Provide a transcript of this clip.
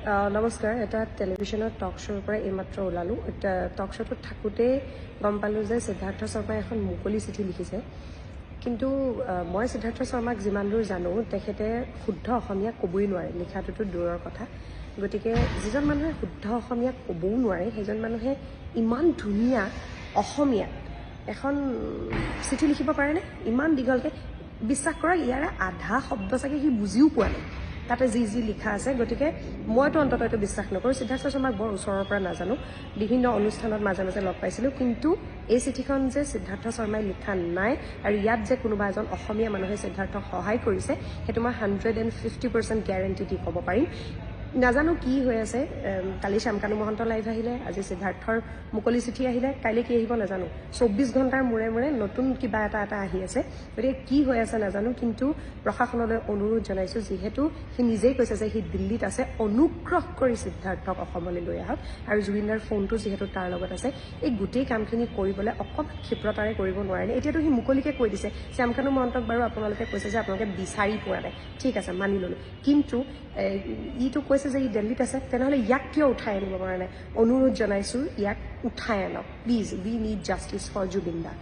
নমস্কাৰ এটা টেলিভিশ্যনৰ টক শ্ব'ৰ পৰা এইমাত্ৰ ওলালোঁ এটা টক শ্ব'টোত থাকোঁতে গম পালোঁ যে সিদ্ধাৰ্থ শৰ্মাই এখন মুকলি চিঠি লিখিছে কিন্তু মই সিদ্ধাৰ্থ শৰ্মাক যিমান দূৰ জানো তেখেতে শুদ্ধ অসমীয়া ক'বই নোৱাৰে লিখাটোতো দূৰৰ কথা গতিকে যিজন মানুহে শুদ্ধ অসমীয়া ক'বও নোৱাৰে সেইজন মানুহে ইমান ধুনীয়া অসমীয়া এখন চিঠি লিখিব পাৰেনে ইমান দীঘলকৈ বিশ্বাস কৰক ইয়াৰে আধা শব্দ চাগে সি বুজিও পোৱা নাই তাতে যি লিখা আছে গতিকে মইতো অন্তত এইটো বিশ্বাস নকৰোঁ সিদ্ধাৰ্থ শৰ্মাক বৰ ওচৰৰ পৰা নাজানো বিভিন্ন অনুষ্ঠানত মাজে মাজে লগ পাইছিলোঁ কিন্তু এই চিঠিখন যে সিদ্ধাৰ্থ শৰ্মাই লিখা নাই আৰু ইয়াত যে কোনোবা এজন অসমীয়া মানুহে সিদ্ধাৰ্থক সহায় কৰিছে সেইটো মই 150% গ্যাৰাণ্টি দি ক'ব পাৰিম নাজানো কি হৈ আছে কালি শ্যামকানু মহন্ত লাইভ আহিলে আজি সিদ্ধাৰ্থৰ মুকলি চিঠি আহিলে কাইলৈ কি আহিব নাজানো 24 ঘণ্টাৰ মূৰে মূৰে নতুন কিবা এটা আহি আছে গতিকে কি হৈ আছে নাজানো কিন্তু প্ৰশাসনলৈ অনুৰোধ জনাইছোঁ যিহেতু সি নিজেই কৈছে যে সি দিল্লীত আছে অনুগ্ৰহ কৰি সিদ্ধাৰ্থক অসমলৈ লৈ আহক আৰু জুবিনদাৰ ফোনটো যিহেতু তাৰ লগত আছে এই গোটেই কামখিনি কৰিবলৈ অকণমান ক্ষিপ্ৰতাৰে কৰিব নোৱাৰে এতিয়াতো সি মুকলিকে কৈ দিছে শ্যামকানু মহন্তক বাৰু আপোনালোকে কৈছে যে আপোনালোকে বিচাৰি পোৱা নাই ঠিক আছে মানি ল'লোঁ কিন্তু ইটো কৈছে যে ই দিল্লীত আছে তেনেহ'লে ইয়াক কিয় উঠাই আনিব পৰা নাই অনুৰোধ জনাইছোঁ ইয়াক উঠাই আনক please we need justice for Zubeen da